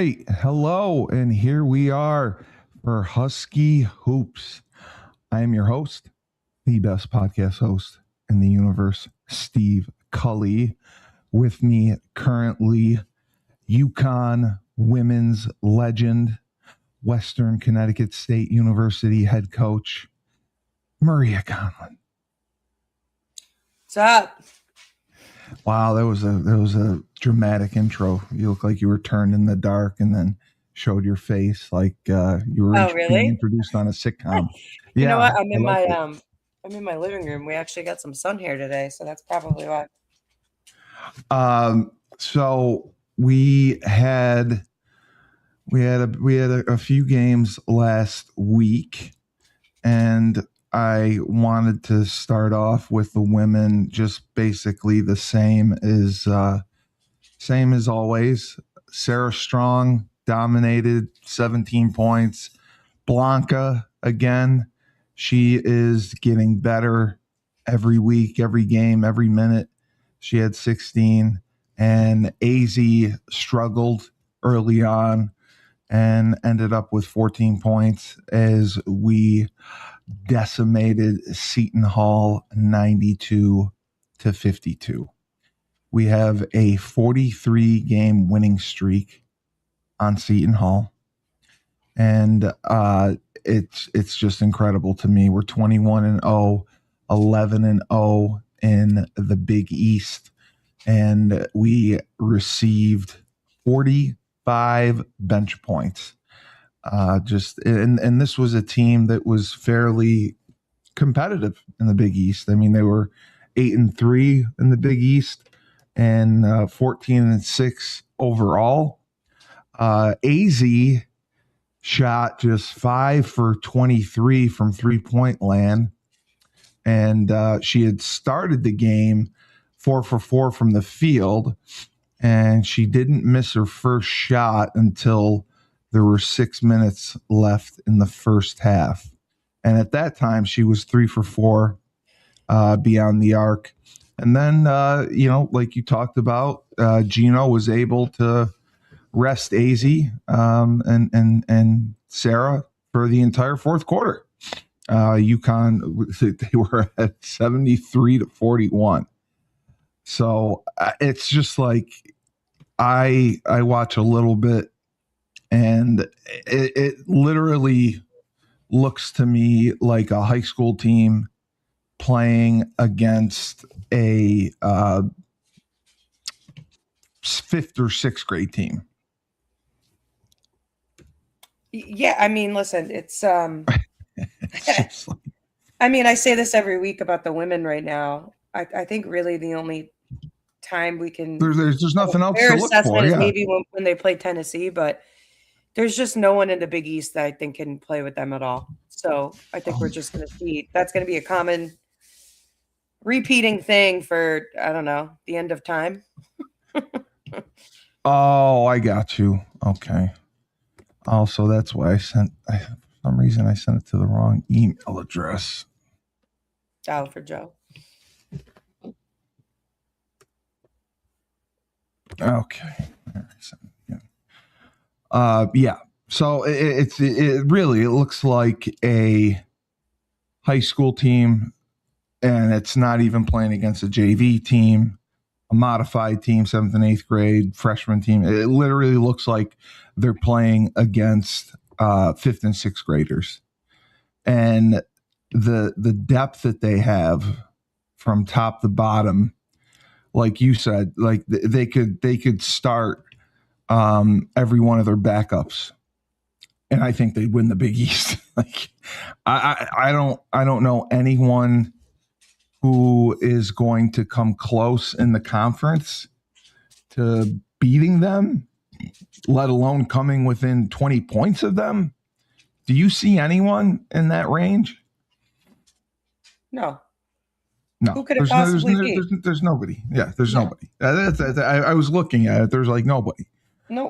right. Hello. And here we are for Husky Hoops. I am your host, the best podcast host in the universe, Steve Cully. With me currently, UConn women's legend, Western Connecticut State University head coach, Maria Conlon. What's up? Wow, that was a dramatic intro. You look like you were turned in the dark and then showed your face like you were being introduced on a sitcom. You know what? I'm in my living room. We actually got some sun here today, so that's probably why. So we had a few games last week, and I wanted to start off with the women, just basically the same as always. Sarah Strong dominated, 17 points. Blanca, again, she is getting better every week, every game, every minute. She had 16, and AZ struggled early on and ended up with 14 points as we decimated Seton Hall 92-52. We have a 43-game winning streak on Seton Hall, and it's just incredible to me. We're 21-0, 11-0 in the Big East, and we received 45 bench points. And this was a team that was fairly competitive in the Big East. I mean, they were 8-3 in the Big East and 14-6 overall. AZ shot just 5 for 23 from 3-point land, and she had started the game 4 for 4 from the field, and she didn't miss her first shot until there were 6 minutes left in the first half. And at that time, she was 3 for 4 beyond the arc. And then, like you talked about, Gino was able to rest AZ and Sarah for the entire fourth quarter. UConn, they were at 73-41. So it's just like I watch a little bit, and it literally looks to me like a high school team playing against a fifth or sixth grade team. Yeah, I mean, listen, it's it's like, I mean, I say this every week about the women right now. I think really the only time we can there's nothing else to look for. Is maybe when they play Tennessee, but there's just no one in the Big East that I think can play with them at all. So I think we're just going to see that's going to be a common repeating thing for, I don't know, the end of time. Oh, I got you. Okay. Also, that's why for some reason I sent it to the wrong email address. Dial for Joe. Okay. Yeah. So it really looks like a high school team, and it's not even playing against a JV team, a modified team, 7th and 8th grade freshman team. It literally looks like they're playing against 5th and 6th graders, and the depth that they have from top to bottom, like you said, like they could start every one of their backups, and I think they'd win the Big East. Like I don't know anyone who is going to come close in the conference to beating them, let alone coming within 20 points of them. Do you see anyone in that range? No. Who could it possibly be? There's nobody. Yeah, there's nobody. I was looking at it. There's like nobody. No.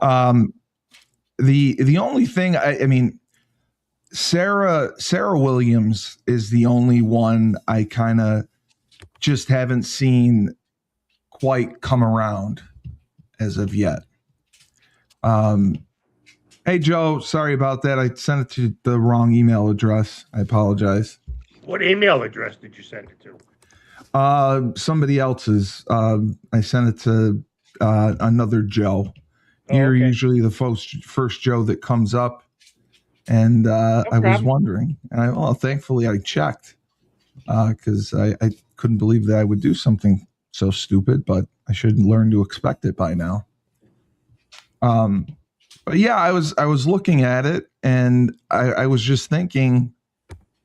The only thing, I mean, Sarah Williams is the only one I kind of just haven't seen quite come around as of yet. Hey, Joe, sorry about that. I sent it to the wrong email address. I apologize. What email address did you send it to? Somebody else's. I sent it to another Joe. You're Okay. usually the first Joe that comes up, and I was wondering. And thankfully, I checked because I couldn't believe that I would do something so stupid, but I should learn to expect it by now. But yeah, I was looking at it, and I was just thinking,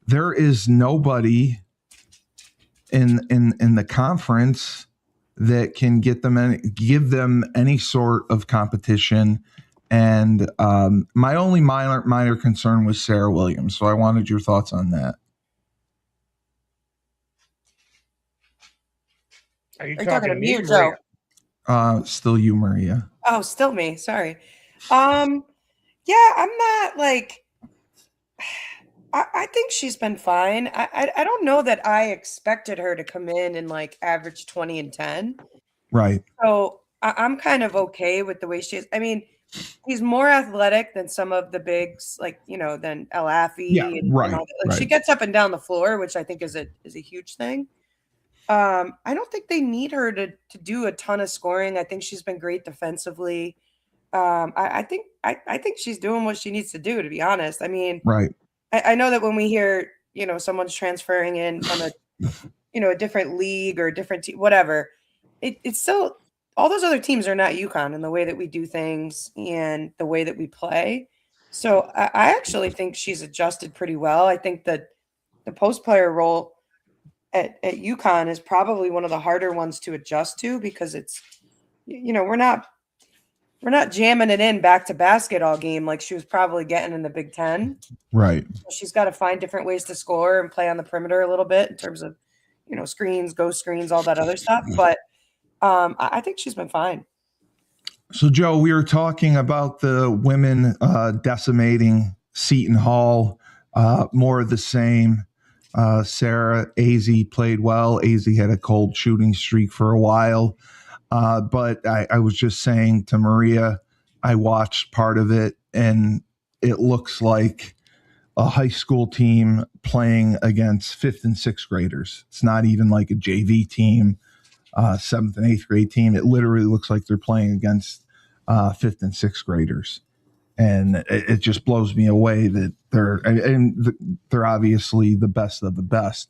there is nobody in the conference that can give them any sort of competition. And my only minor concern was Sarah Williams. So I wanted your thoughts on that. Are you talking to me or Joe? Still you, Maria. Oh, still me. Sorry. Yeah, I'm not like. I think she's been fine. I don't know that I expected her to come in and like average 20 and 10. Right. So I'm kind of okay with the way she is. I mean, he's more athletic than some of the bigs, like, than El Afi. Yeah, right. And all that. Like, right. She gets up and down the floor, which I think is a huge thing. I don't think they need her to do a ton of scoring. I think she's been great defensively. I think she's doing what she needs to do, to be honest. I mean, right. I know that when we hear, someone's transferring in from a different league or a different team, whatever, it's still, all those other teams are not UConn in the way that we do things and the way that we play. So I actually think she's adjusted pretty well. I think that the post player role at UConn is probably one of the harder ones to adjust to, because it's, we're not jamming it in back to basket all game like she was probably getting in the Big Ten. Right. So she's got to find different ways to score and play on the perimeter a little bit in terms of, screens, ghost screens, all that other stuff. But I think she's been fine. So, Joe, we were talking about the women decimating Seton Hall, more of the same. Sarah Azzi played well. Azzi had a cold shooting streak for a while. But I was just saying to Maria, I watched part of it, and it looks like a high school team playing against 5th and 6th graders. It's not even like a JV team, 7th and 8th grade team. It literally looks like they're playing against 5th and 6th graders. And it just blows me away that they're obviously the best of the best.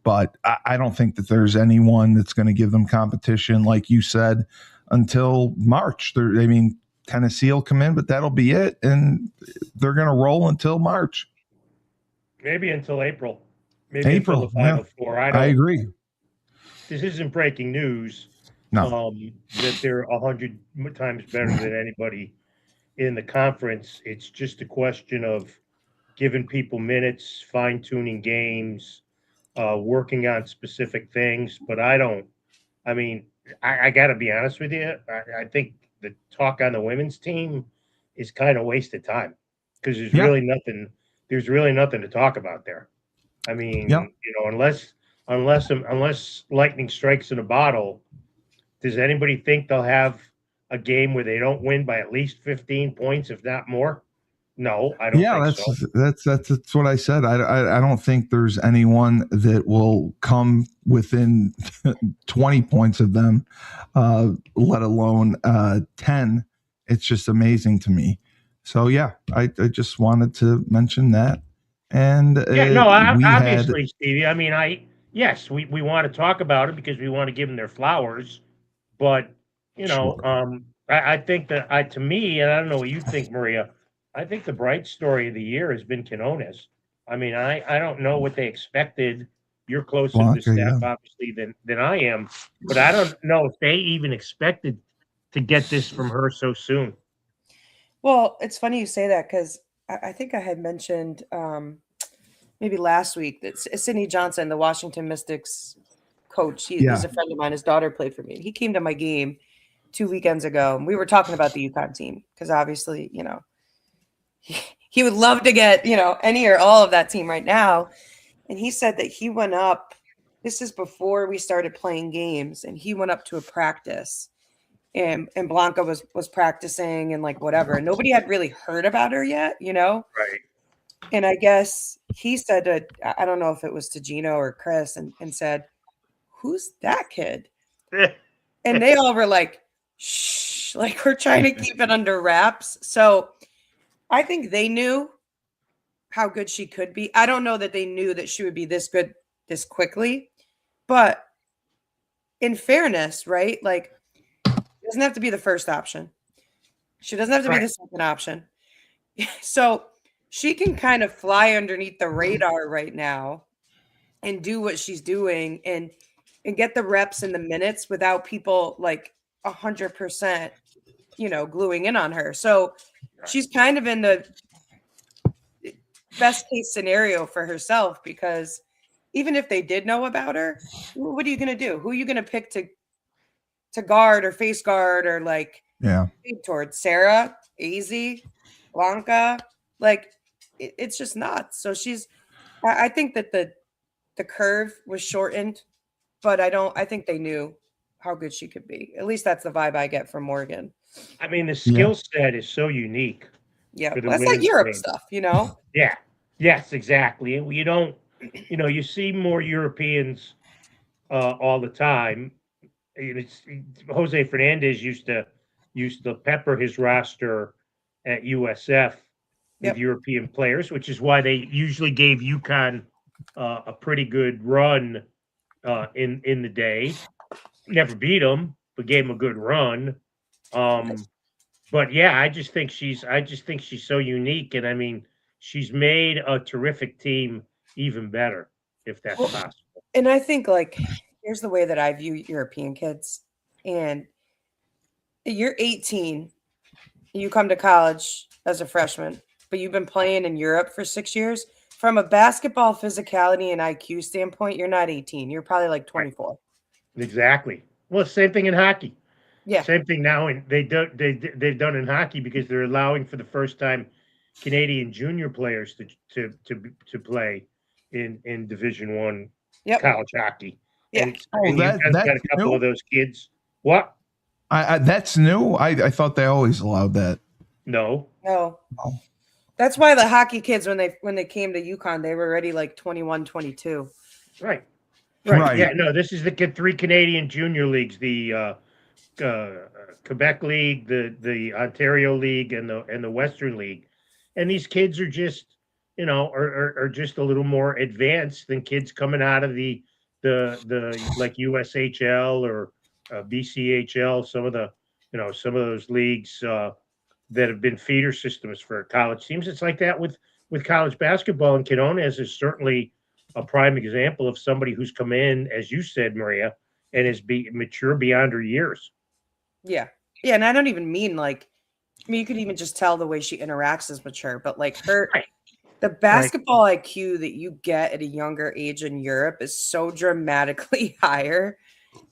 But I don't think that there's anyone that's going to give them competition, like you said, until March. Tennessee will come in, but that'll be it. And they're going to roll until March. Maybe until April. Maybe until the Final Four. I agree. This isn't breaking news. No. That they're 100 times better than anybody in the conference. It's just a question of giving people minutes, fine-tuning games, working on specific things. But I got to be honest with you. I think the talk on the women's team is kind of wasted time, because there's really nothing. There's really nothing to talk about there. I mean, unless lightning strikes in a bottle, does anybody think they'll have a game where they don't win by at least 15 points, if not more? No, I don't think so. That's what I said. I don't think there's anyone that will come within 20 points of them, let alone 10. It's just amazing to me. So, yeah, I just wanted to mention that. And obviously, Stevie. I mean, we want to talk about it because we want to give them their flowers. But, I think that to me, and I don't know what you think, Maria, I think the bright story of the year has been Quinones. I mean, I don't know what they expected. You're closer to the staff, obviously, than I am. But I don't know if they even expected to get this from her so soon. Well, it's funny you say that, because I think I had mentioned maybe last week that Sydney Johnson, the Washington Mystics coach, he's a friend of mine. His daughter played for me. He came to my game 2 weekends ago, and we were talking about the UConn team, because obviously, he would love to get, any or all of that team right now. And he said that he went up, this is before we started playing games, and he went up to a practice, and Blanca was practicing and like whatever. And nobody had really heard about her yet, Right. And I guess he said I don't know if it was to Gino or Chris and said, "Who's that kid?" And they all were like, "Shh," like we're trying to keep it under wraps. So I think they knew how good she could be. I don't know that they knew that she would be this good this quickly, but in fairness, right? Like, it doesn't have to be the first option. She doesn't have to be the second option. So she can kind of fly underneath the radar right now and do what she's doing and get the reps and the minutes without people like 100%, gluing in on her. So she's kind of in the best case scenario for herself because even if they did know about her, what are you going to do? Who are you going to pick to guard or face guard or like towards Sarah, AZ, Blanca? Like it's just nuts. So I think that the curve was shortened, but I think they knew how good she could be. At least that's the vibe I get from Morgan. I mean, the skill set is so unique. Yeah, well, that's like Europe stuff, Yeah. Yes, exactly. And you don't, you see more Europeans all the time. Jose Fernandez used to pepper his roster at USF with European players, which is why they usually gave UConn a pretty good run in the day. Never beat them, but gave them a good run. But yeah, I just think she's so unique, and I mean, she's made a terrific team even better if that's possible. And I think like here's the way that I view European kids, and you're 18, you come to college as a freshman, but you've been playing in Europe for 6 years. From a basketball physicality and IQ standpoint, you're not 18. You're probably like 24. Exactly. Well, same thing in hockey. Yeah. Same thing now, and they've done in hockey because they're allowing for the first time Canadian junior players to play in Division I college hockey. Yeah. And that's got a couple new? of those kids. What? That's new. I thought they always allowed that. No. That's why the hockey kids when they came to UConn, they were already like 21, 22. Right. Yeah. No, this is the 3 Canadian junior leagues: the Quebec League, the Ontario League, and the Western League. And these kids are just, are just a little more advanced than kids coming out of the like USHL or BCHL. Some of those leagues that have been feeder systems for college teams. It's like that with college basketball, and Quinones is certainly a prime example of somebody who's come in, as you said, Maria, and is mature beyond her years. Yeah. Yeah. And I don't even mean like, you could even just tell the way she interacts is mature, but like the basketball IQ that you get at a younger age in Europe is so dramatically higher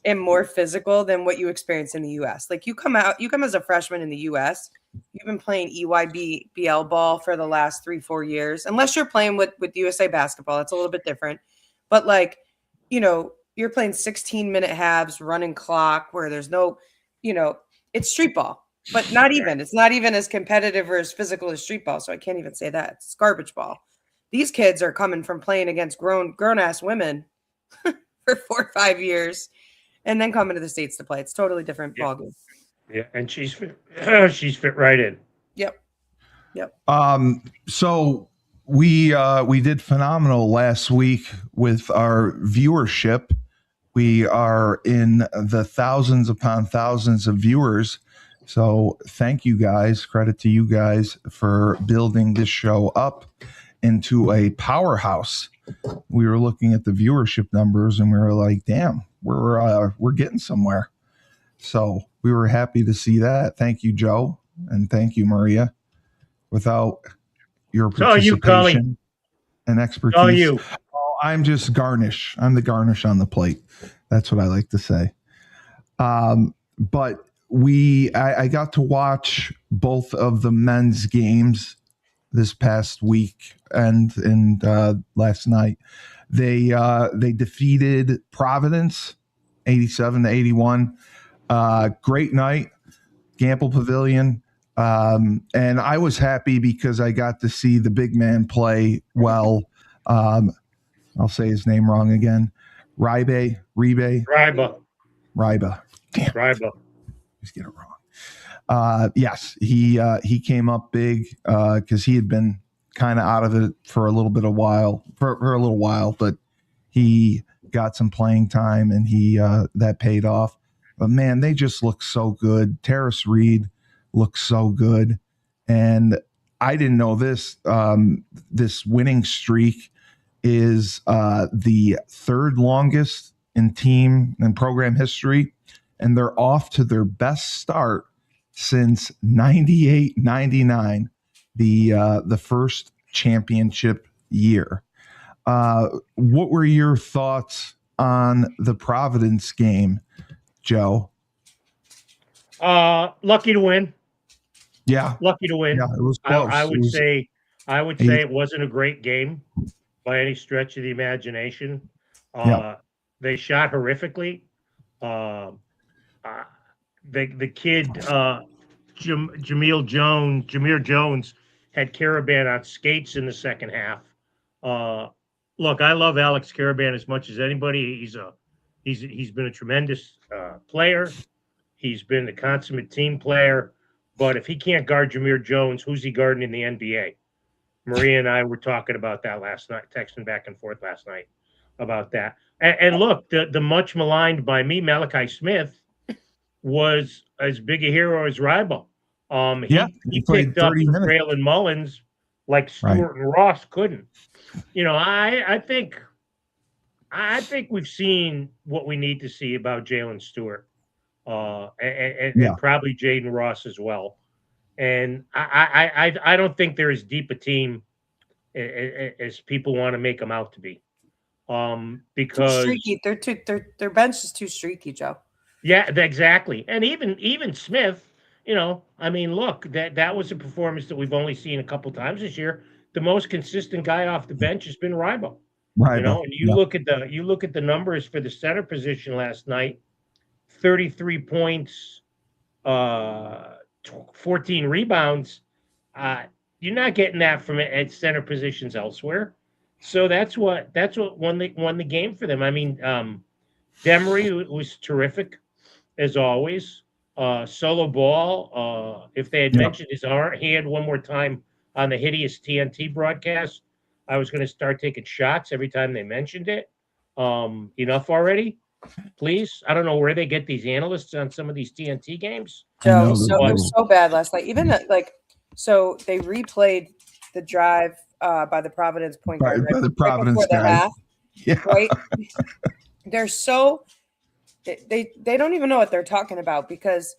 and more physical than what you experience in the US. Like you come as a freshman in the US, you've been playing EYBL ball for the last 3-4 years, unless you're playing with USA basketball. It's a little bit different, but like, you're playing 16-minute halves, running clock where there's no, it's street ball, but not even. It's not even as competitive or as physical as street ball. So I can't even say that. It's garbage ball. These kids are coming from playing against grown-ass women for 4 or 5 years and then coming to the States to play. It's totally different ballgame. Yeah, and she's fit right in. Yep. So we did phenomenal last week with our viewership. We are in the thousands upon thousands of viewers. So thank you guys. Credit to you guys for building this show up into a powerhouse. We were looking at the viewership numbers and we were like, damn, we're getting somewhere. So we were happy to see that. Thank you, Joe. And thank you, Maria. Without your participation and expertise. I'm just garnish. I'm the garnish on the plate. That's what I like to say. But I got to watch both of the men's games this past week and last night. They defeated Providence 87-81. Great night, Gamble Pavilion. And I was happy because I got to see the big man play well. I'll say his name wrong again. Ryba. Damn, Ryba. just get it wrong. Yes, he came up big because he had been kind of out of it for a little while, but he got some playing time and he that paid off. But man, they just look so good. Terrace Reed looks so good, and I didn't know this. This winning streak is the third longest in team and program history, and they're off to their best start since 98-99, the first championship year. What were your thoughts on the Providence game, Joe? Lucky to win. Yeah, lucky to win. Yeah, it was close. I would say it wasn't a great game by any stretch of the imagination. They shot horrifically. The kid Jameer Jones had Caravan on skates in the second half. Look, I love Alex Caravan as much as anybody. He's been a tremendous player. He's been a consummate team player. But if he can't guard Jameer Jones, who's he guarding in the NBA? Maria and I were talking about that last night, texting back and forth last night about that. And look, the much maligned by me, Malachi Smith, was as big a hero as Rybo. He picked up Braylon Mullins like Stewart and Ross couldn't. You know, I think we've seen what we need to see about Jalen Stewart, and probably Jaden Ross as well. And I don't think they're as deep a team as people want to make them out to be. Because too streaky. Their bench is too streaky, Joe. Yeah, exactly. And even Smith, you know, I mean, look, that was a performance that we've only seen a couple times this year. The most consistent guy off the bench has been Rybo. You know, and you look at the numbers for the center position last night: 33 points, 14 rebounds. You're not getting that from at center positions elsewhere. So that's what won the game for them. I mean, Demery was terrific as always. Solo ball. If they had mentioned his hand one more time on the hideous TNT broadcast, I was going to start taking shots every time they mentioned it. Enough already, please. I don't know where they get these analysts on some of these TNT games. Joe, it was so bad last night. Even so they replayed the drive by the Providence point guard by the Providence guy. Right? They're so they don't even know what they're talking about, because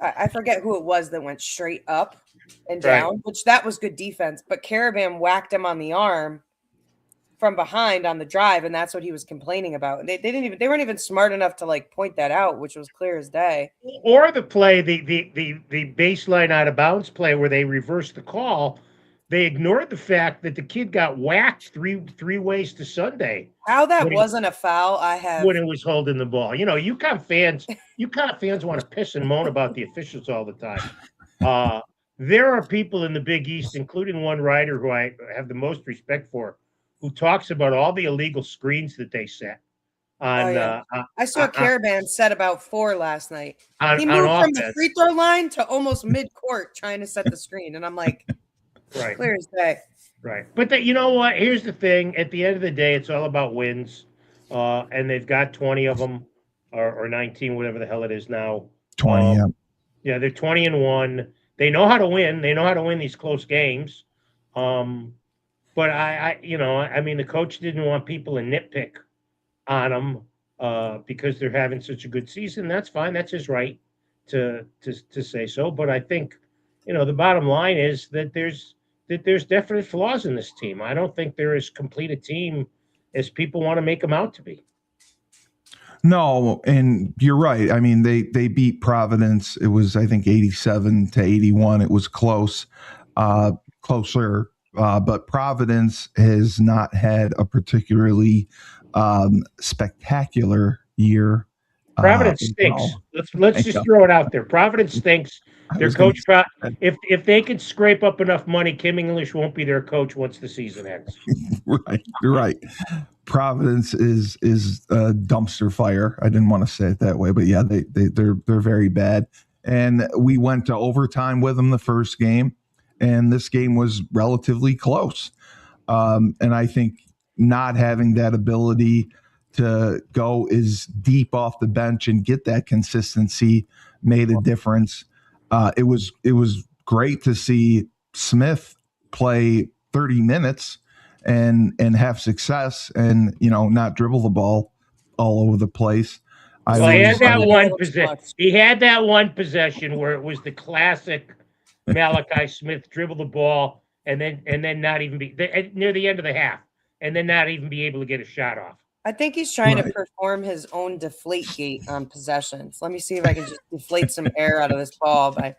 I forget who it was that went straight up and down, which that was good defense. But Caravan whacked him on the arm from behind on the drive, and that's what he was complaining about. They weren't even smart enough to point that out, which was clear as day. Or the play, the baseline out of bounds play where they reversed the call. They ignored the fact that the kid got whacked three ways to Sunday. How that wasn't a foul, when it was holding the ball. You know, UConn fans want to piss and moan about the officials all the time. There are people in the Big East, including one writer who I have the most respect for, who talks about all the illegal screens that they set. I saw Caravan set about 4 last night. He moved from the free throw line to almost mid-court trying to set the screen, and I'm like, clear as day. Right. But you know what? Here's the thing. At the end of the day, it's all about wins. And they've got 20 of them, or 19, whatever the hell it is now. 20, yeah, they're 20-1. They know how to win. They know how to win these close games. But I mean, the coach didn't want people to nitpick on them because they're having such a good season. That's fine. That's his right to say so. But I think, the bottom line is that there's definite flaws in this team. I don't think they're as complete a team as people want to make them out to be. No, and you're right. I mean, they beat Providence. It was, I think, 87-81. It was close, closer. But Providence has not had a particularly spectacular year. Providence stinks. Let's just throw it out there. Providence stinks. Their coach, if they can scrape up enough money, Kim English won't be their coach once the season ends. Right, you're right. Providence is a dumpster fire. I didn't want to say it that way, but yeah, they're very bad. And we went to overtime with them the first game, and this game was relatively close. And I think not having that ability to go as deep off the bench and get that consistency made a difference. It was great to see Smith play 30 minutes and have success and, not dribble the ball all over the place. He had that one possession. He had that one possession where it was the classic Malachi Smith dribble the ball and then not even be near the end of the half and then not even be able to get a shot off. I think he's trying to perform his own deflate gate on possessions. Let me see if I can just deflate some air out of this ball by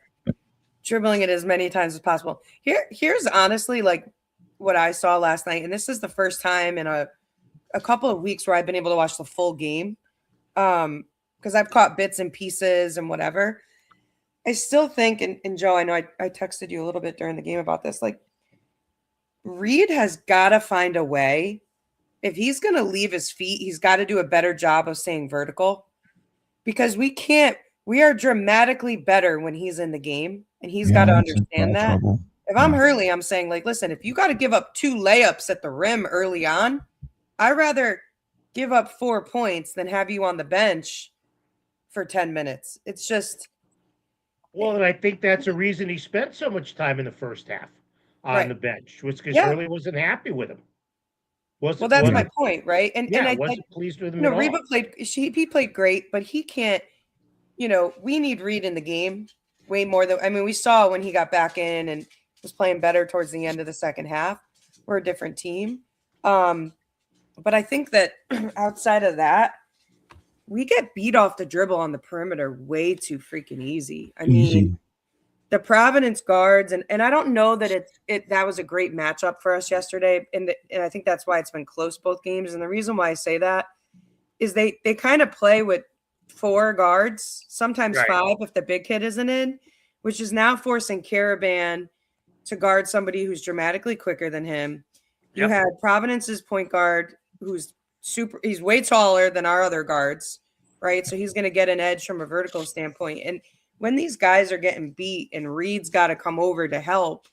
dribbling it as many times as possible. Here's honestly like what I saw last night, and this is the first time in a couple of weeks where I've been able to watch the full game. Because I've caught bits and pieces and whatever. I still think, and Joe, I know I texted you a little bit during the game about this, like Reed has got to find a way. If he's going to leave his feet, he's got to do a better job of staying vertical because we are dramatically better when he's in the game, and he's got to understand that. Trouble. If I'm Hurley, I'm saying, like, listen, if you got to give up 2 layups at the rim early on, I'd rather give up 4 points than have you on the bench for 10 minutes. It's just. Well, and I think that's a reason he spent so much time in the first half on the bench, was because Hurley wasn't happy with him. Well, that's my point, right? And I wasn't pleased with him at all. Reba he played great, but he can't, we need Reed in the game way more than, we saw when he got back in and was playing better towards the end of the second half. We're a different team. But I think that outside of that, we get beat off the dribble on the perimeter way too freaking easy. I mean, the Providence guards, and I don't know that that was a great matchup for us yesterday, and I think that's why it's been close both games. And the reason why I say that is they kind of play with 4 guards, sometimes 5 if the big kid isn't in, which is now forcing Caravan to guard somebody who's dramatically quicker than him. You had Providence's point guard who's he's way taller than our other guards, right? So he's going to get an edge from a vertical standpoint. And when these guys are getting beat and Reed's got to come over to help,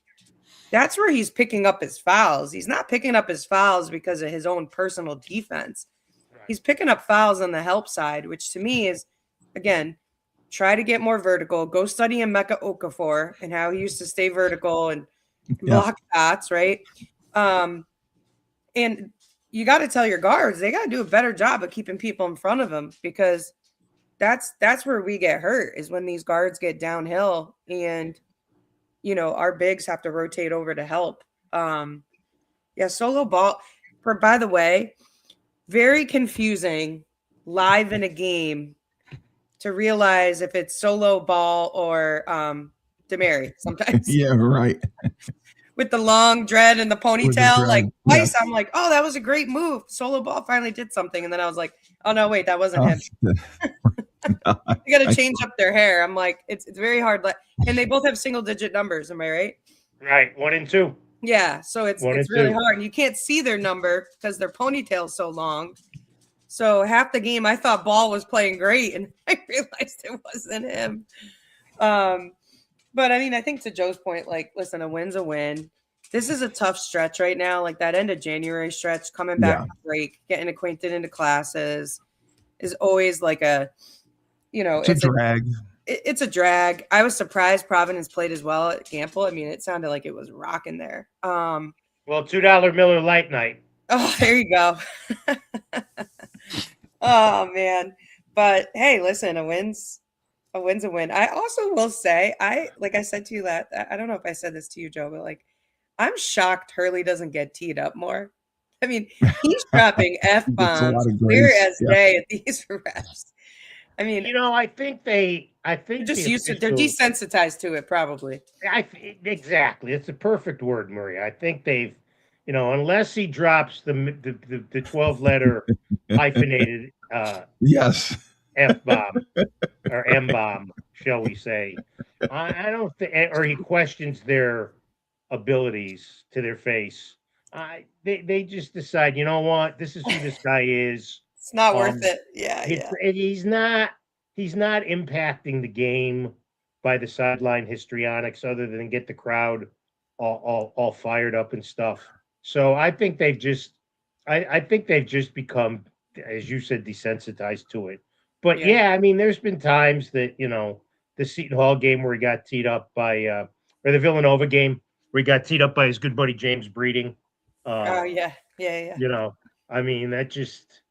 that's where he's picking up his fouls. He's not picking up his fouls because of his own personal defense. He's picking up fouls on the help side, which to me is, again, try to get more vertical. Go study Emeka Okafor and how he used to stay vertical and block shots, right? And you got to tell your guards, they got to do a better job of keeping people in front of them, because that's where we get hurt, is when these guards get downhill and, our bigs have to rotate over to help. Solo ball, by the way, very confusing live in a game to realize if it's solo ball or Demary sometimes. Yeah, right. With the long dread and the ponytail, like twice, I'm like, oh, that was a great move. Solo ball finally did something. And then I was like, oh, no, wait, that wasn't him. You got to change up their hair. I'm like, it's very hard. And they both have single-digit numbers. Am I right? Right, 1 and 2. Yeah, so it's really hard. And you can't see their number because their ponytail's so long. So half the game, I thought Ball was playing great, and I realized it wasn't him. But, I think to Joe's point, like, listen, a win's a win. This is a tough stretch right now, like that end of January stretch, coming back from break, getting acquainted into classes is always like it's a drag. It's a drag. I was surprised Providence played as well at Gamble. It sounded like it was rocking there. Well, $2 Miller Lite night. Oh, there you go. Oh, man. But, hey, listen, a win's a win. I also will say, like I said to you that, I don't know if I said this to you, Joe, but like, I'm shocked Hurley doesn't get teed up more. He's dropping F-bombs clear as day at these refs. I think they're just used to, they're desensitized to it, probably. Exactly. It's a perfect word, Murray. I think they've, unless he drops the 12-letter hyphenated yes, F-bomb or M-bomb, shall we say. I don't think, or he questions their abilities to their face. They just decide, you know what, this is who this guy is. It's not worth it. Yeah, He's not impacting the game by the sideline histrionics, other than get the crowd all fired up and stuff. So I think they've just become, as you said, desensitized to it. But yeah, I mean, there's been times that, the Seton Hall game where he got teed up by, or the Villanova game where he got teed up by his good buddy James Breeding. Oh yeah. I mean, that just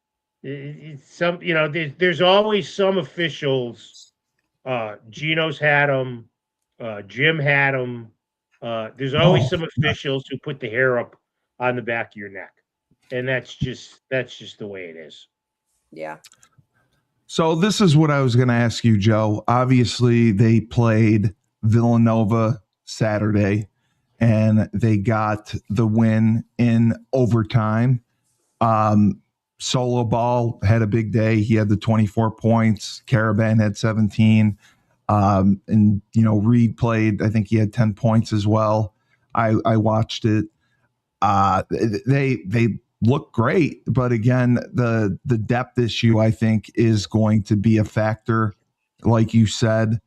it's some. There's always some officials. Geno's had them. Jim had them. There's always some officials who put the hair up on the back of your neck, and that's just the way it is. Yeah. So this is what I was going to ask you, Joe. Obviously, they played Villanova Saturday, and they got the win in overtime. Solo Ball had a big day. He had the 24 points. Caravan had 17. And, Reed played, I think he had 10 points as well. I watched it. They look great, but again, the depth issue, I think, is going to be a factor, like you said.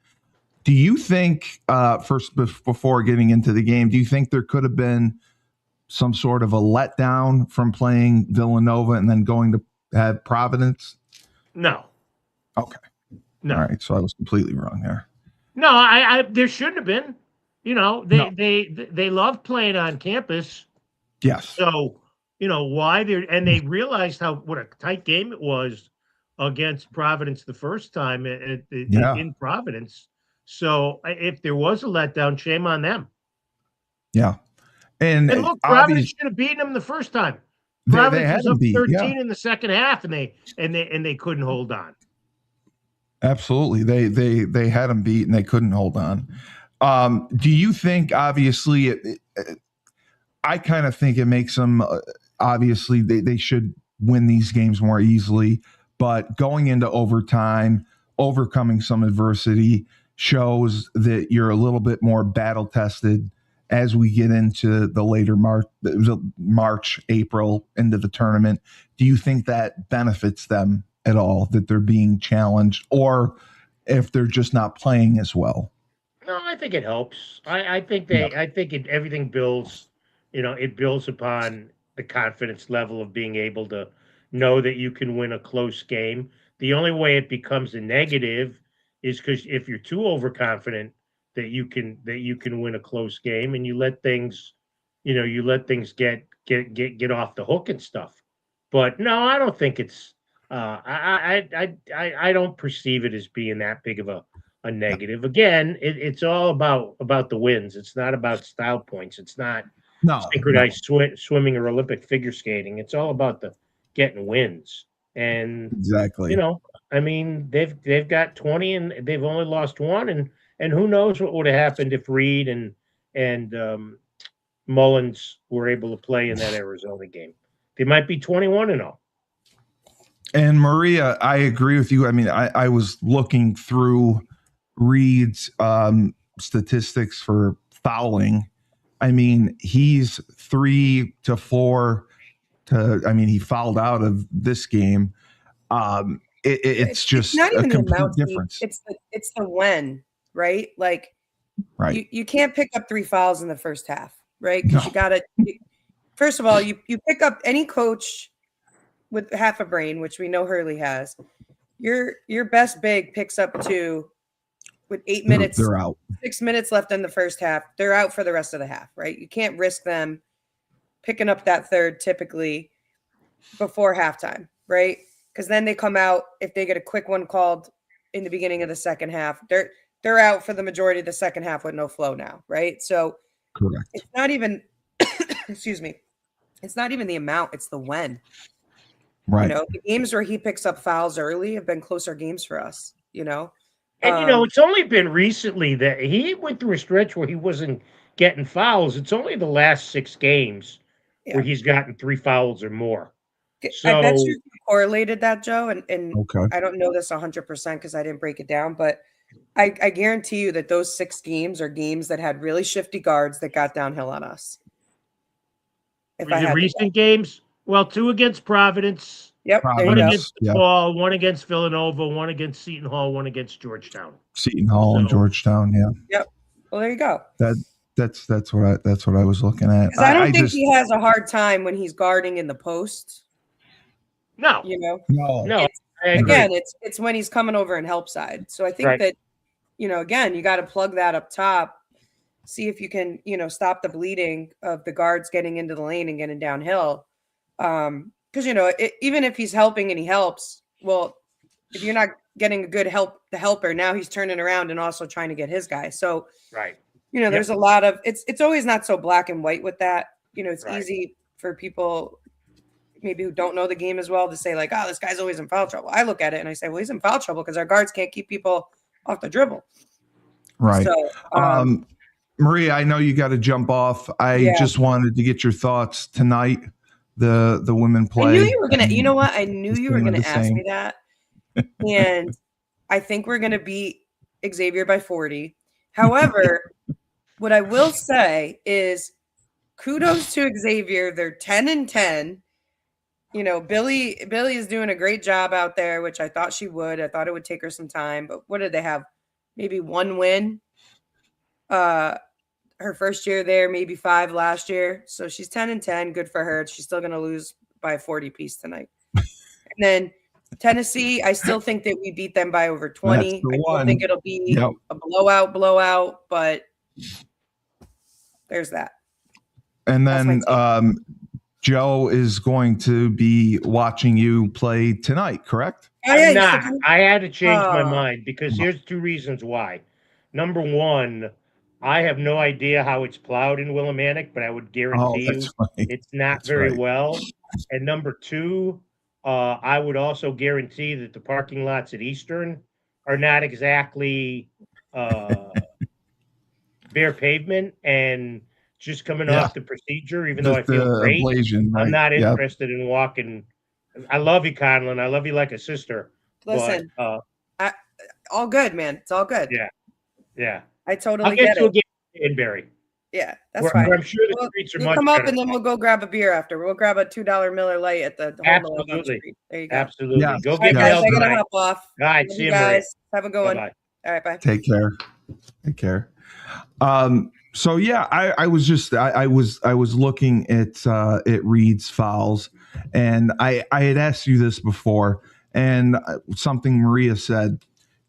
Do you think, first, before getting into the game, do you think there could have been some sort of a letdown from playing Villanova and then going to have Providence? No. Okay. No. All right. So I was completely wrong there. No, I there shouldn't have been. They love playing on campus. Yes. So, why they realized what a tight game it was against Providence the first time in Providence. So if there was a letdown, shame on them. Yeah. And look, Providence should have beaten them the first time. Providence was up 13 in the second half, and they couldn't hold on. Absolutely, they had them beat and they couldn't hold on. Do you think? Obviously, I kind of think it makes them. Obviously, they should win these games more easily. But going into overtime, overcoming some adversity shows that you're a little bit more battle tested as we get into the later March, April, into the tournament. Do you think that benefits them at all, that they're being challenged, or if they're just not playing as well? No, I think it helps. I think everything builds, it builds upon the confidence level of being able to know that you can win a close game. The only way it becomes a negative is because if you're too overconfident that you can win a close game, and you let things get off the hook and stuff. But no, I don't think it's I don't perceive it as being that big of a negative. Again, it's all about the wins. It's not about style points. It's not synchronized swimming or Olympic figure skating. It's all about the getting wins. And exactly, I mean, they've got 20 and they've only lost one, and who knows what would have happened if Reed and Mullins were able to play in that Arizona game. They might be 21-0. And Maria, I agree with you. I mean, I was looking through Reed's statistics for fouling. I mean, he's 3 to 4 to. I mean, he fouled out of this game. It's just not even a complete amount, difference. It's the when, right? Like, right. You can't pick up 3 fouls in the first half, right? Because you got to. First of all, you pick up any coach with half a brain, which we know Hurley has. Your best big picks up 2 with 8 minutes. They're out. 6 minutes left in the first half. They're out for the rest of the half, right? You can't risk them picking up that third typically before halftime, right? Because then they come out, if they get a quick one called in the beginning of the second half, they're out for the majority of the second half with no flow now, right? So correct. It's not even excuse me. It's not even the amount, it's the when. Right. The games where he picks up fouls early have been closer games for us, And it's only been recently that he went through a stretch where he wasn't getting fouls. It's only the last 6 games where he's gotten 3 fouls or more. So I bet you correlated that, Joe, and Okay. I don't know this 100% because I didn't break it down, but I guarantee you that those 6 games are games that had really shifty guards that got downhill on us. If I the had to recent games, well, 2 against Providence, Yep, there you one go. against DePaul, one against Villanova, one against Seton Hall, one against Georgetown. Seton Hall and Georgetown, yeah. Yep. Well, there you go. That's what I was looking at. Because I don't think he has a hard time when he's guarding in the post. No. You know? No. Again, it's when he's coming over and help side. So I think that, again, you got to plug that up top. See if you can, stop the bleeding of the guards getting into the lane and getting downhill. Because, even if he's helping and he helps, well, if you're not getting a good helper, now he's turning around and also trying to get his guy. So, there's a lot of, it's always not so black and white with that. It's easy for people maybe who don't know the game as well to say like, oh, this guy's always in foul trouble. I look at it and I say, well, he's in foul trouble because our guards can't keep people off the dribble. Right. So, Maria, I know you got to jump off. I just wanted to get your thoughts tonight. The women play. I knew you were gonna. You know what? I knew you were gonna ask me that, and I think we're gonna beat Xavier by 40. However, what I will say is, kudos to Xavier. They're 10-10. Billy is doing a great job out there, which I thought she would. I thought it would take her some time, but what did they have? Maybe 1 win. Her first year there, maybe 5 last year. So she's 10-10. Good for her. She's still going to lose by a 40 piece tonight. And then Tennessee, I still think that we beat them by over 20. I don't think it'll be a blowout, but there's that. And then Joe is going to be watching you play tonight, correct? I'm not. I had to change my mind because here's 2 reasons why. Number 1, I have no idea how it's plowed in Willimantic, but I would guarantee you it's not very well. And number 2, I would also guarantee that the parking lots at Eastern are not exactly bare pavement and just coming off the procedure, even though I feel great. I'm not interested in walking. I love you, Conlon. I love you like a sister. Listen, all good, man. It's all good. Yeah. I totally I'll get it. to a game in Barry. Yeah, that's fine. I'm sure the streets are much come up better. and then we'll go grab a beer after. We'll grab a $2 Miller Light at the Absolutely. There you go. Absolutely. Yeah. Go All get right, guys, I Mel gotta hop off. All right, see you, guys. Have a good one. Bye-bye. All right, bye. Take care. So yeah, I was just I was looking at Reed's fouls, and I had asked you this before, and something Maria said.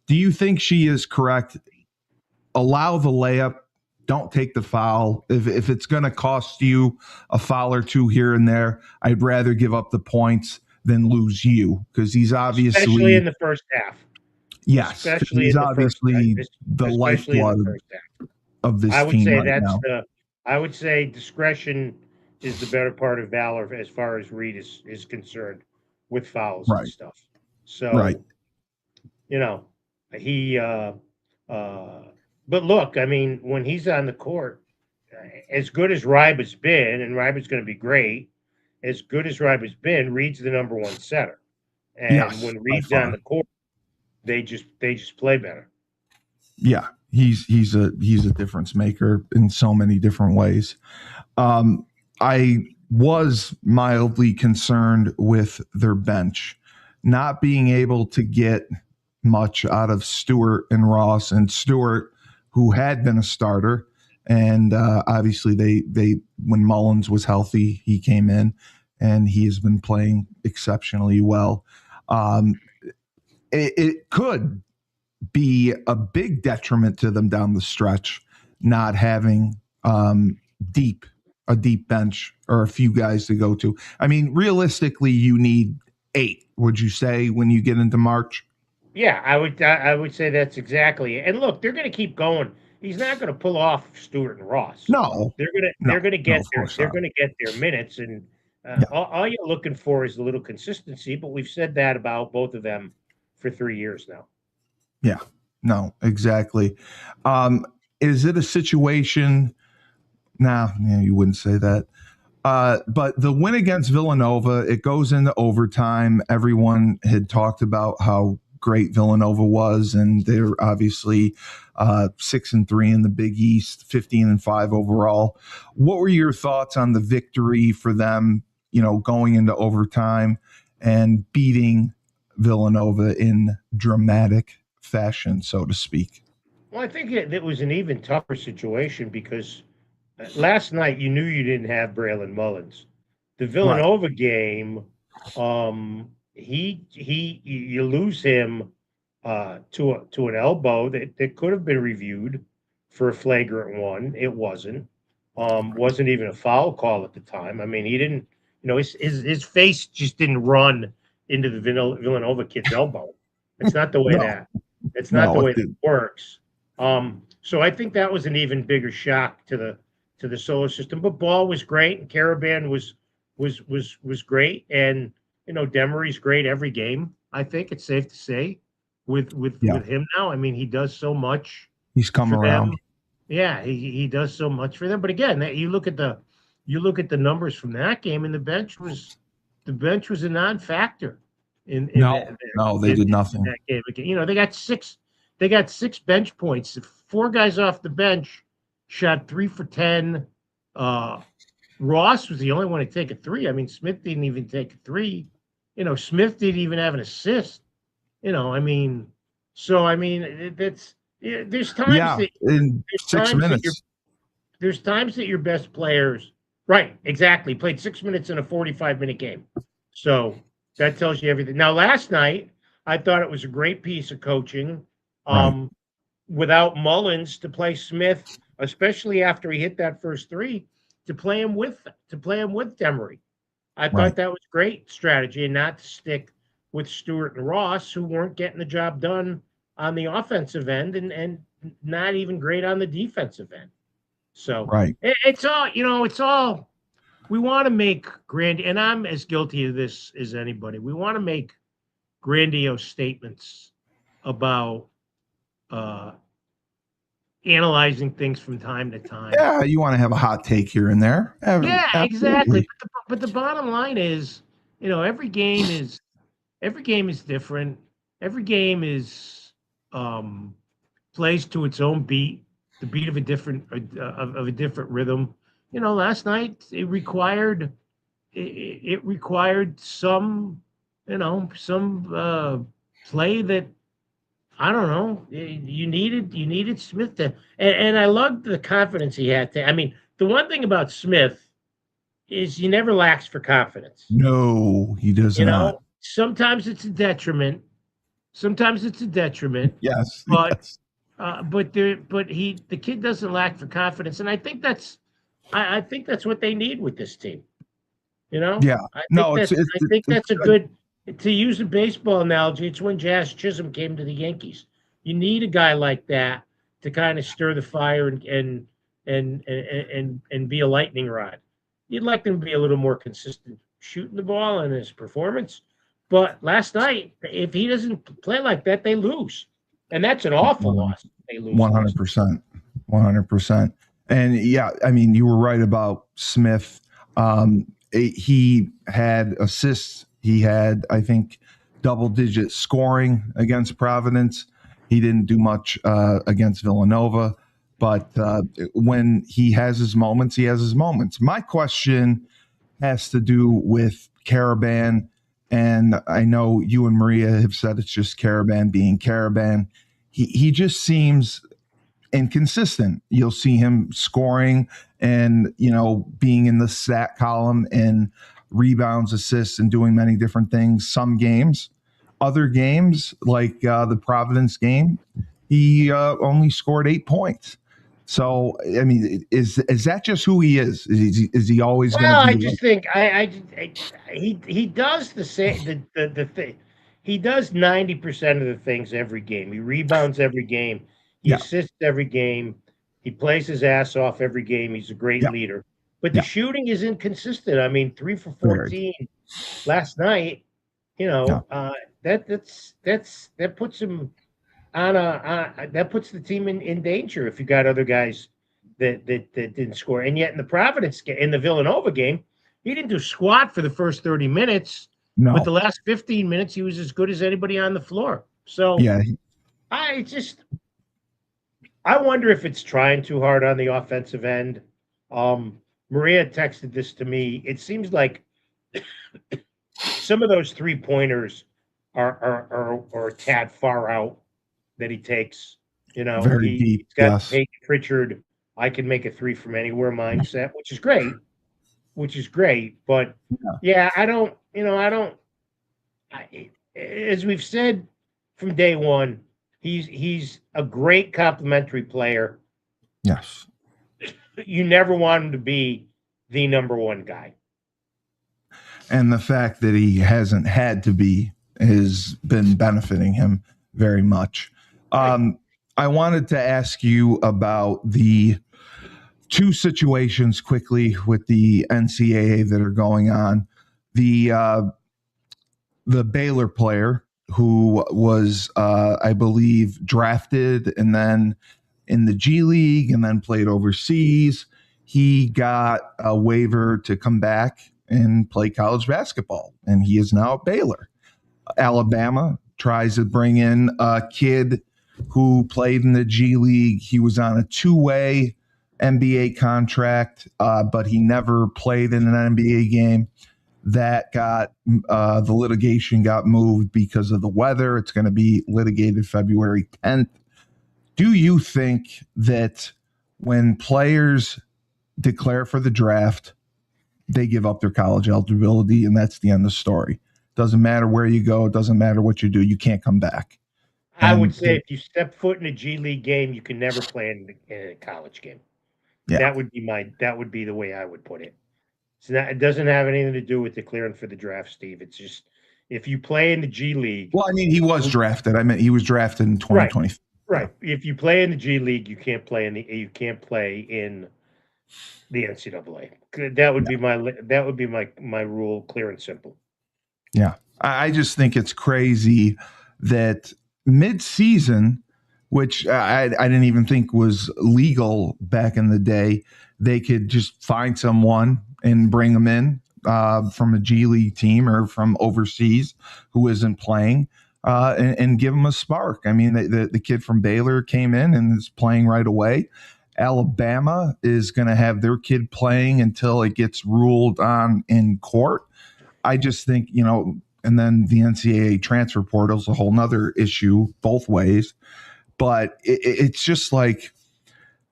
Do you think she is correct? Allow the layup. Don't take the foul. If it's going to cost you a foul or 2 here and there, I'd rather give up the points than lose you, because he's obviously, especially in the first half. Yes, especially he's in the obviously the lifeblood of this I would team say right that's now. I would say discretion is the better part of valor as far as Reed is concerned with fouls and stuff. So, he. But look, I mean, when he's on the court, as good as Ryba's been, and Ryba's going to be great, as good as Ryba's been, Reed's the number 1 setter. And when Reed's on the court, they just play better. Yeah, he's a difference maker in so many different ways. I was mildly concerned with their bench not being able to get much out of Stewart and Ross, and Stewart, who had been a starter, and obviously they when Mullins was healthy, he came in and he has been playing exceptionally well. It could be a big detriment to them down the stretch not having a deep bench or a few guys to go to. I mean, realistically, you need 8, would you say, when you get into March? Yeah, I would say that's exactly it. And look, they're going to keep going. He's not going to pull off Stewart and Ross. No, they're going to get their minutes, and all you're looking for is a little consistency. But we've said that about both of them for 3 years now. Yeah, no, exactly. Is it a situation? You wouldn't say that. But the win against Villanova, it goes into overtime. Everyone had talked about how great Villanova was, and they're obviously 6-3 in the Big East, 15-5 overall. What were your thoughts on the victory for them, going into overtime and beating Villanova in dramatic fashion, so to speak? Well, I think it was an even tougher situation because last night you knew you didn't have Braylon Mullins. The Villanova game, you lose him to an elbow that could have been reviewed for a flagrant one. It wasn't even a foul call at the time. I mean, he didn't, his face just didn't run into the Villanova kid's elbow. It's not the way it's not the way that works. So I think that was an even bigger shock to the solar system. But Ball was great, and Caravan was great, and Demery's great every game. I think it's safe to say with him now. I mean, he does so much. He's come around. Them. Yeah, he does so much for them. But again, you look at the numbers from that game, and the bench was a non-factor. They did nothing. That game. They got 6 bench points. 4 guys off the bench shot 3 for 10. Ross was the only one to take a 3. I mean, Smith didn't even take a 3. Smith didn't even have an assist. There's times in 6 minutes. There's times that your best players, right? Exactly, played 6 minutes in a 45-minute game. So that tells you everything. Now, last night I thought it was a great piece of coaching. Without Mullins, to play Smith, especially after he hit that first 3, to play him with Demery. I thought that was great strategy, and not to stick with Stewart and Ross, who weren't getting the job done on the offensive end and not even great on the defensive end. So it's all we want to make and I'm as guilty of this as anybody. We want to make grandiose statements about analyzing things from time to time. Yeah, you want to have a hot take here and there. Yeah, exactly. But the bottom line is, every game is different. Every game is plays to its own beat, the beat of a different rhythm. Last night it required some play that, I don't know. You needed Smith to, and I loved the confidence he had. I mean, the one thing about Smith is he never lacks for confidence. No, he does not. Sometimes it's a detriment. Yes, but the kid doesn't lack for confidence, and I think that's what they need with this team. Yeah. I think that's a good. To use a baseball analogy, it's when Jazz Chisholm came to the Yankees. You need a guy like that to kind of stir the fire and be a lightning rod. You'd like them to be a little more consistent shooting the ball in his performance. But last night, if he doesn't play like that, they lose. And that's an awful loss. They lose 100%. 100%. And yeah, I mean, you were right about Smith. He had assists. He had, I think, double-digit scoring against Providence. He didn't do much against Villanova. But when he has his moments, he has his moments. My question has to do with Caravan. And I know you and Maria have said it's just Caravan being Caravan. He just seems inconsistent. You'll see him scoring and, being in the stat column and rebounds, assists, and doing many different things. Some games, other games like the Providence game, he only scored 8 points. So, I mean, is that just who he is? Is he always going to be? Well, I just think he does the same the thing. He does 90% of the things every game. He rebounds every game. He assists every game. He plays his ass off every game. He's a great leader. But the shooting is inconsistent. I mean, 3 for 14 last night. That puts him that puts the team in danger if you got other guys that didn't score. And yet in the Villanova game, he didn't do squat for the first 30 minutes. No. But the last 15 minutes, he was as good as anybody on the floor. So yeah, I wonder if it's trying too hard on the offensive end. Maria texted this to me. It seems like some of those 3-pointers are a tad far out that he takes. You know, very deep. He's got Yes. Peyton Pritchard, I can make a 3 from anywhere mindset, which is great. But I don't, as we've said from day one, he's a great complementary player. Yes. You never want him to be the number one guy. And the fact that he hasn't had to be has been benefiting him very much. I wanted to ask you about the two situations quickly with the NCAA that are going on. The Baylor player who was, I believe, drafted and then in the G League and then played overseas. He got a waiver to come back and play college basketball, and he is now at Baylor. Alabama tries to bring in a kid who played in the G League. He was on a 2-way NBA contract, but he never played in an NBA game. That got the litigation got moved because of the weather. It's going to be litigated February 10th. Do you think that when players declare for the draft, they give up their college eligibility and that's the end of the story? Doesn't matter where you go. It doesn't matter what you do. You can't come back. I would say if you step foot in a G League game, you can never play in a college game. Yeah. That would be the way I would put it. It doesn't have anything to do with declaring for the draft, Steve. It's just if you play in the G League. Well, I mean, he was drafted. I mean, he was drafted in 2020. Right. If you play in the G League, you can't play in the NCAA. That would be my rule, clear and simple. Yeah, I just think it's crazy that mid-season, which I didn't even think was legal back in the day, they could just find someone and bring them in from a G League team or from overseas who isn't playing and give them a spark. I mean, the kid from Baylor came in and is playing right away. Alabama is going to have their kid playing until it gets ruled on in court. I just think, and then the NCAA transfer portal is a whole nother issue both ways. But it's just like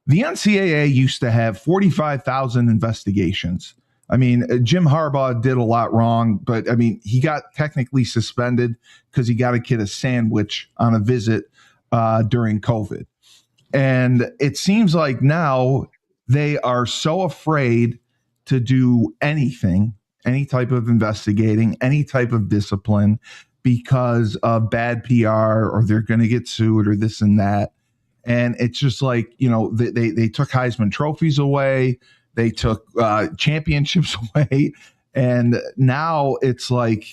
the NCAA used to have 45,000 investigations. I mean, Jim Harbaugh did a lot wrong, but I mean, he got technically suspended because he got a kid a sandwich on a visit during COVID. And it seems like now they are so afraid to do anything, any type of investigating, any type of discipline because of bad PR or they're going to get sued or this and that. And it's just like, they took Heisman trophies away. They took championships away. And now it's like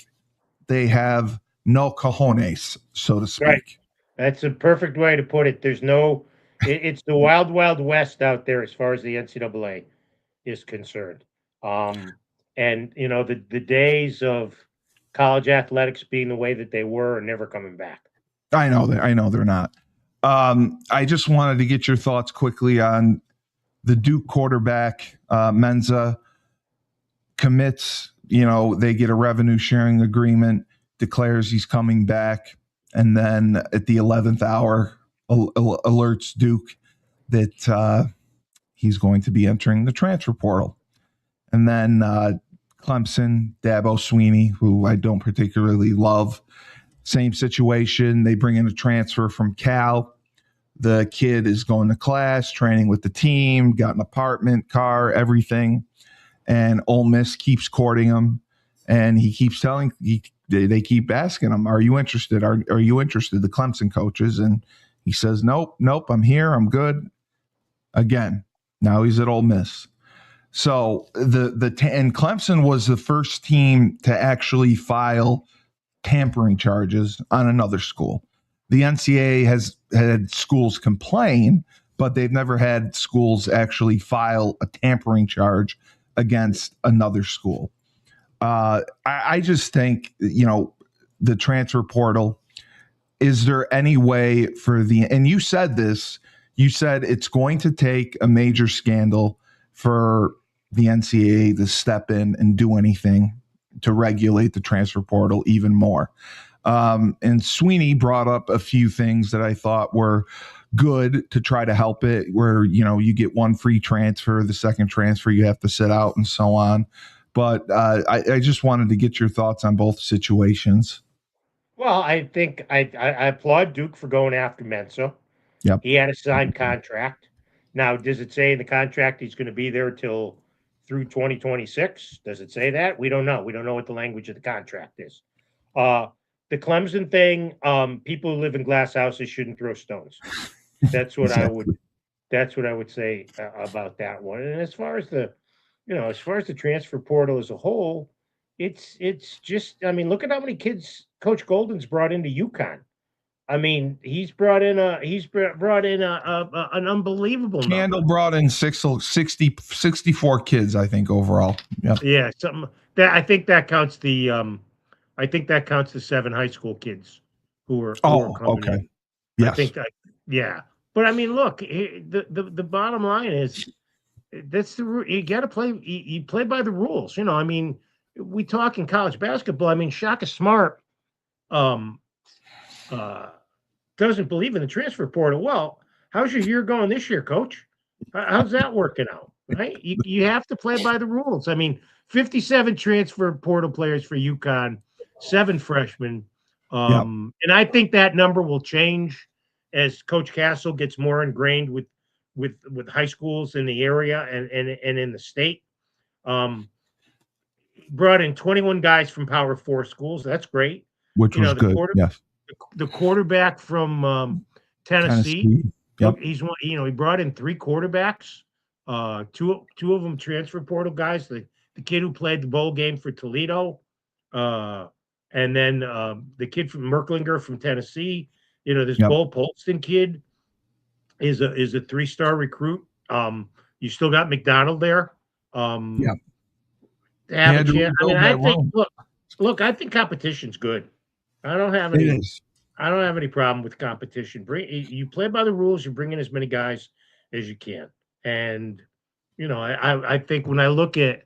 they have no cojones, so to speak. Right. That's a perfect way to put it. It's the wild, wild west out there as far as the NCAA is concerned. And, the days of college athletics being the way that they were are never coming back. I know they're not. I just wanted to get your thoughts quickly on the Duke quarterback, Menza commits, they get a revenue sharing agreement, declares he's coming back. And then at the 11th hour, alerts Duke that he's going to be entering the transfer portal. And then Clemson, Dabo Sweeney, who I don't particularly love, same situation. They bring in a transfer from Cal. The kid is going to class, training with the team, got an apartment, car, everything. And Ole Miss keeps courting him. And he keeps they keep asking him, are you interested? Are you interested? The Clemson coaches. And he says, nope, I'm here. I'm good. Again, now he's at Ole Miss. So and Clemson was the first team to actually file tampering charges on another school. The NCAA has had schools complain, but they've never had schools actually file a tampering charge against another school. I just think, the transfer portal, is there any way for and you said this, you said it's going to take a major scandal for the NCAA to step in and do anything to regulate the transfer portal even more. And Sweeney brought up a few things that I thought were good to try to help it, where, you get one free transfer, the second transfer you have to sit out and so on. But I just wanted to get your thoughts on both situations. Well, I think I applaud Duke for going after Mensa. Yep. He had a signed contract. Now, does it say in the contract he's going to be there till through 2026? Does it say that? We don't know. We don't know what the language of the contract is. The Clemson thing, people who live in glass houses shouldn't throw stones. That's what Exactly. that's what I would say about that one. And as far as the transfer portal as a whole, it's just, I mean, look at how many kids Coach Golden's brought into UConn. I mean, he's brought in an unbelievable number. Candle brought in 64 kids, I think, overall. Yep. Yeah, something that I think that counts the 7 high school kids who are coming okay. in. Yes. I think that, yeah. But I mean, look, the bottom line is that's you got to play. You play by the rules. I mean, we talk in college basketball. I mean, Shaka Smart doesn't believe in the transfer portal. Well, how's your year going this year, Coach? How's that working out? Right? You have to play by the rules. I mean, 57 transfer portal players for UConn, 7 freshmen. And I think that number will change as Coach Castle gets more ingrained with high schools in the area and in the state. Brought in 21 guys from Power 4 schools. That's great. Which was good. Yes. The quarterback from Tennessee. Yep. He's one. He brought in 3 quarterbacks. Two of them transfer portal guys. The kid who played the bowl game for Toledo, and then the kid from Merklinger from Tennessee. This Bo Polston kid is a 3-star recruit. You still got McDonald there. Have a chance. I mean, I think look, I think competition's good. I don't have any problem with competition. You play by the rules. You bring in as many guys as you can, and I think when I look at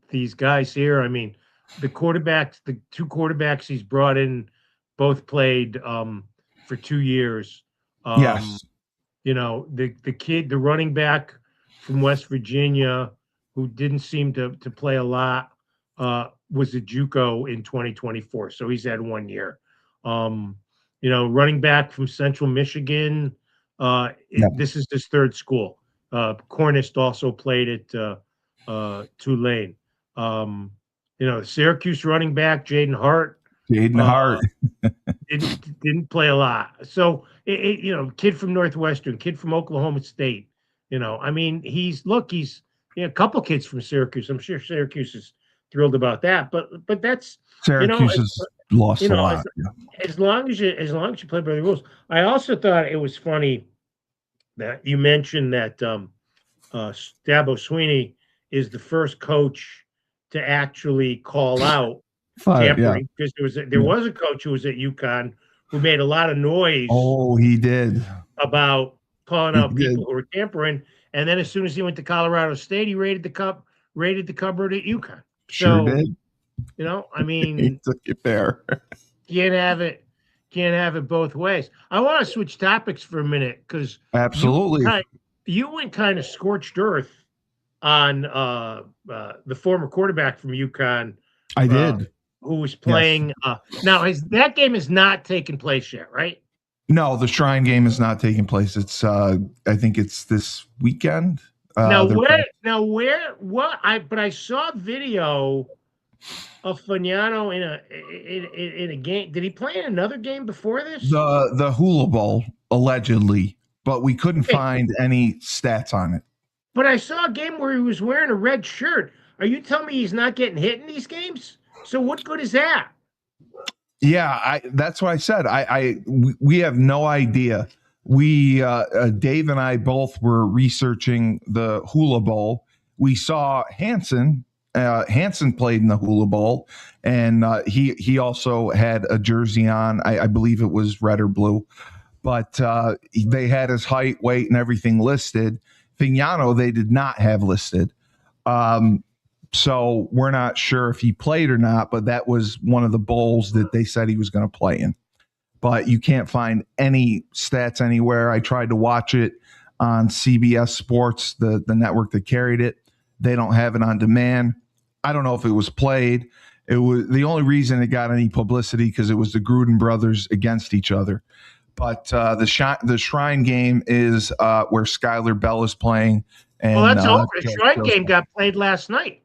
these guys here. I mean, the 2 quarterbacks he's brought in, both played for 2 years. Yes. The kid, the running back from West Virginia, who didn't seem to play a lot, was a JUCO in 2024. So he's had 1 year. Running back from Central Michigan. This is his 3rd school. Cornist also played at Tulane. Syracuse running back Jaden Hart. Didn't play a lot. So kid from Northwestern, kid from Oklahoma State. I mean, he's a couple kids from Syracuse. I'm sure Syracuse is thrilled about that. But that's Syracuse has lost a lot. As long as you play by the rules. I also thought it was funny that you mentioned that Dabo Sweeney is the first coach to actually call out tampering, because there was a coach who was at UConn who made a lot of noise. Oh, he did, about calling out people who were tampering, and then as soon as he went to Colorado State, he raided the cupboard at UConn. Sure did. I mean, he took it there. Can't have it both ways. I want to switch topics for a minute because absolutely you went kind of scorched earth on the former quarterback from UConn. I did. Who was playing? Yes. Now that game has not taken place yet, right? No, the Shrine game is not taking place. It's I think it's this weekend. But I saw video of Fagnano in a game. Did he play in another game before this? The Hula Bowl, allegedly, but we couldn't find any stats on it. But I saw a game where he was wearing a red shirt. Are you telling me he's not getting hit in these games? So what good is that? Yeah, that's what I said. We have no idea we Dave and I both were researching the Hula Bowl. We saw Hanson. Hanson played in the Hula Bowl, and he also had a jersey on. I believe it was red or blue, but they had his height, weight, and everything listed. Vignano they did not have listed. So we're not sure if he played or not, but that was one of the bowls that they said he was going to play in. But you can't find any stats anywhere. I tried to watch it on CBS Sports, the network that carried it. They don't have it on demand. I don't know if it was played. It was the only reason it got any publicity because it was the Gruden brothers against each other. But the Shrine game is where Skylar Bell is playing. And, well, that's over. The Shrine game got played last night.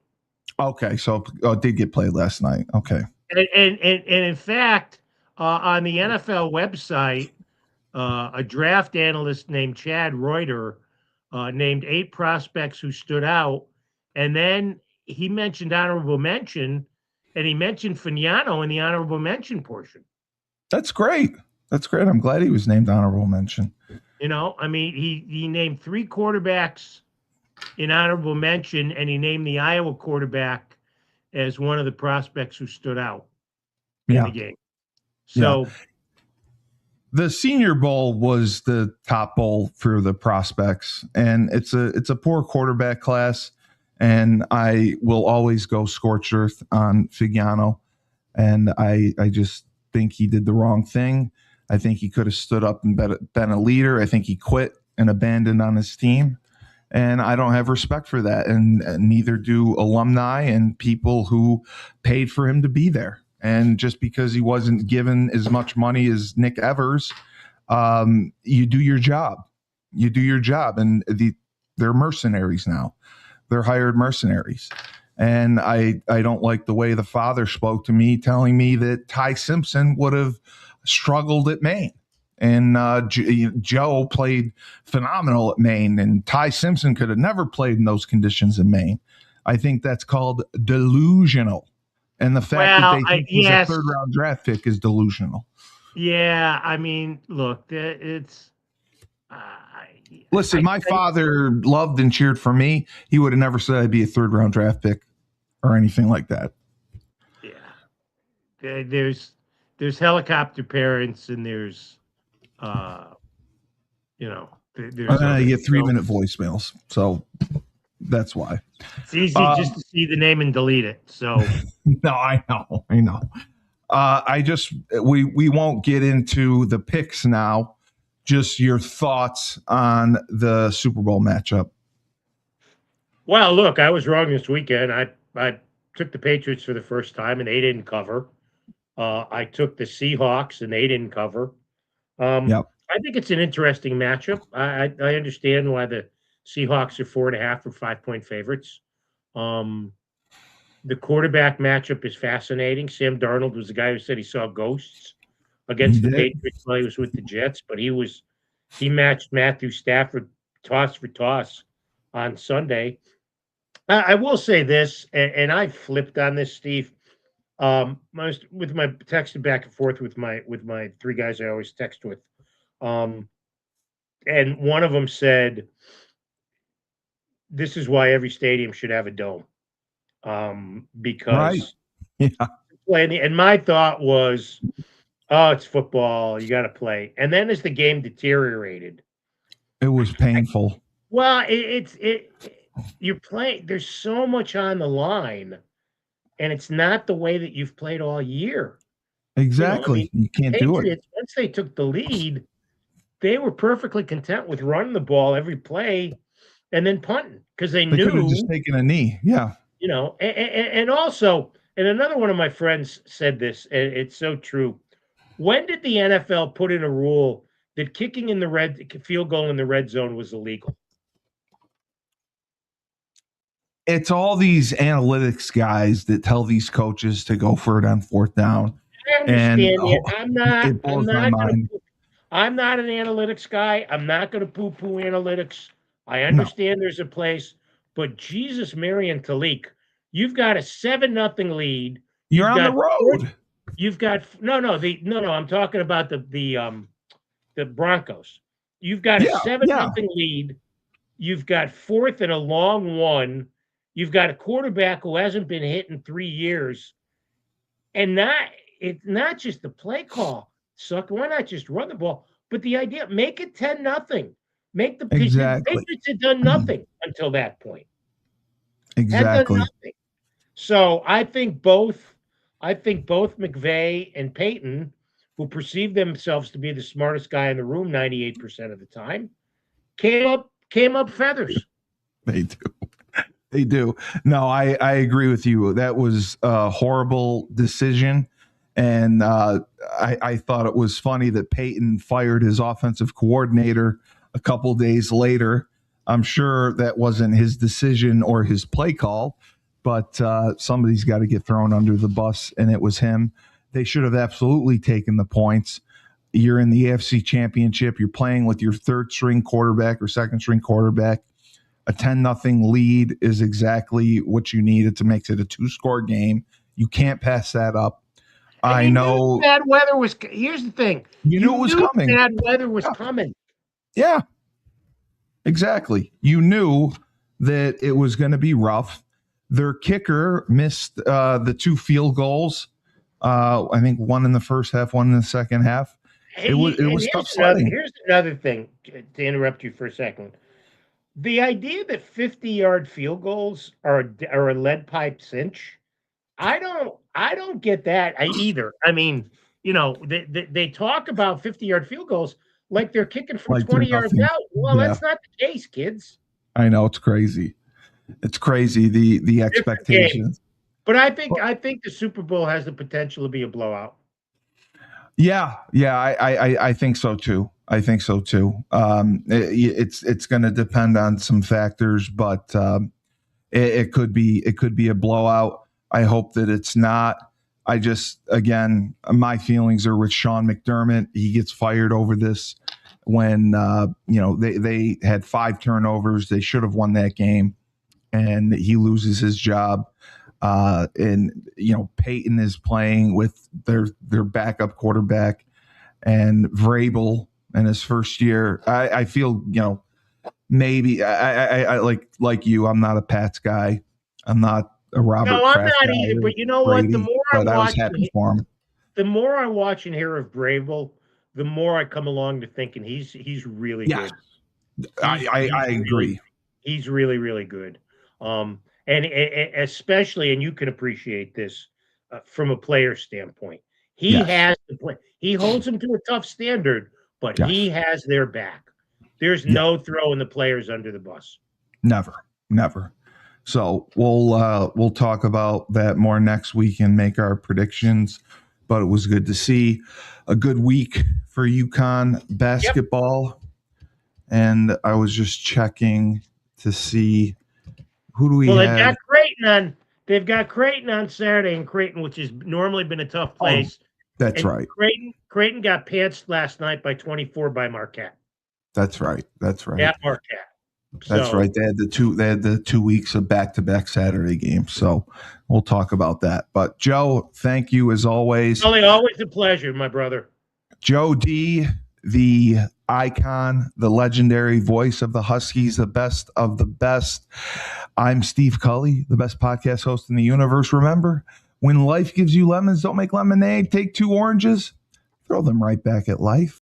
Okay, so it did get played last night. Okay, and in fact, on the NFL website, a draft analyst named Chad Reuter named 8 prospects who stood out, and then he mentioned honorable mention, and he mentioned Vignano in the honorable mention portion. That's great. That's great. I'm glad he was named honorable mention. You know, I mean, he named 3 quarterbacks in honorable mention, and he named the Iowa quarterback as one of the prospects who stood out in the game. So the Senior Bowl was the top bowl for the prospects, and it's a poor quarterback class, and I will always go scorched earth on Vignano, and I just think he did the wrong thing. I think he could have stood up and been a leader. I think he quit and abandoned on his team. And I don't have respect for that. And neither do alumni and people who paid for him to be there. And just because he wasn't given as much money as Nick Evers, you do your job. You do your job. And they're mercenaries now. They're hired mercenaries. And I don't like the way the father spoke to me, telling me that Ty Simpson would have struggled at Maine. And Joe played phenomenal at Maine, and Ty Simpson could have never played in those conditions in Maine. I think that's called delusional. And the fact that they think he's a third-round draft pick is delusional. Yeah, I mean, look, it's... Listen, my father loved and cheered for me. He would have never said I'd be a third-round draft pick or anything like that. Yeah. There's helicopter parents, and there's... you get 3-minute voicemails, so that's why it's easy just to see the name and delete it. So no, I know. We won't get into the picks now. Just your thoughts on the Super Bowl matchup. Well, look, I was wrong this weekend. I took the Patriots for the first time, and they didn't cover. I took the Seahawks, and they didn't cover. Yep. I think it's an interesting matchup. I understand why the Seahawks are 4.5 or 5-point favorites. The quarterback matchup is fascinating. Sam Darnold was the guy who said he saw ghosts against the Patriots while he was with the Jets, but he matched Matthew Stafford toss for toss on Sunday. I will say this, and I flipped on this, Steve. I was with my texting back and forth with my 3 guys I always text with. And one of them said, this is why every stadium should have a dome. Because and my thought was, oh, it's football, you got to play. And then as the game deteriorated, it was painful. You're playing, there's so much on the line, and it's not the way that you've played all year. Exactly. You can't do it. Once they took the lead, they were perfectly content with running the ball every play and then punting because they knew could have just taken a knee. Yeah. And also, and another one of my friends said this, and it's so true. When did the NFL put in a rule that kicking in the field goal in the red zone was illegal? It's all these analytics guys that tell these coaches to go for it on 4th down. I understand it. I'm not an analytics guy. I'm not going to poo-poo analytics. I understand there's a place, but Jesus, Mary, and Talik, you've got a 7-0 lead. You're on the road. You've got no. I'm talking about the Broncos. You've got a 7-0 lead. You've got fourth and a long one. You've got a quarterback who hasn't been hit in 3 years. And it's not just the play call. Sucker, why not just run the ball? But the idea, make it 10-0. Make the Patriots had done nothing until that point. Exactly. So I think both McVay and Peyton, who perceive themselves to be the smartest guy in the room 98% of the time, came up feathers. They do. No, I agree with you. That was a horrible decision. And I thought it was funny that Peyton fired his offensive coordinator a couple days later. I'm sure that wasn't his decision or his play call, but somebody's got to get thrown under the bus, and it was him. They should have absolutely taken the points. You're in the AFC Championship. You're playing with your third-string quarterback or second-string quarterback. A 10-0 lead is exactly what you needed to make it a 2-score game. You can't pass that up. I know bad weather was. Here's the thing. You knew it was coming. Bad weather was coming. Yeah, exactly. You knew that it was going to be rough. Their kicker missed the 2 field goals. I think one in the first half, one in the second half. It was tough sledding. Here's another thing, to interrupt you for a second. The idea that 50-yard field goals are a lead pipe cinch, I don't get that either. I mean, they talk about 50-yard field goals like they're kicking from 20 yards out. Well, that's not the case, kids. I know, it's crazy. It's crazy, the expectations. But I think the Super Bowl has the potential to be a blowout. Yeah, I think so too. It's going to depend on some factors, but it could be a blowout. I hope that it's not. I just, again, my feelings are with Sean McDermott. He gets fired over this when they had 5 turnovers. They should have won that game, and he loses his job. And Peyton is playing with their backup quarterback, and Vrabel in his first year. I feel maybe I like you. I'm not a Pats guy. I'm not a Robert. No, I'm not either. But you know what? The more I watch, the more I watch and hear of Vrabel, the more I come along to thinking he's really good. I agree. He's really, really good. And especially, and you can appreciate this from a player standpoint. He has to play. He holds them to a tough standard, but he has their back. There's no throwing the players under the bus. Never. So we'll talk about that more next week and make our predictions. But it was good to see a good week for UConn basketball. Yep. And I was just checking to see who do we have. They've got Creighton on Saturday in Creighton, which has normally been a tough place. That's right. Creighton got pantsed last night by 24 by Marquette. That's right. At Marquette. That's right. They had the 2 weeks of back-to-back Saturday games. So we'll talk about that. But Joe, thank you as always. Always a pleasure, my brother. Joe D, the icon, the legendary voice of the Huskies, the best of the best. I'm Steve Cully, the best podcast host in the universe. Remember, when life gives you lemons, don't make lemonade. Take 2 oranges, throw them right back at life.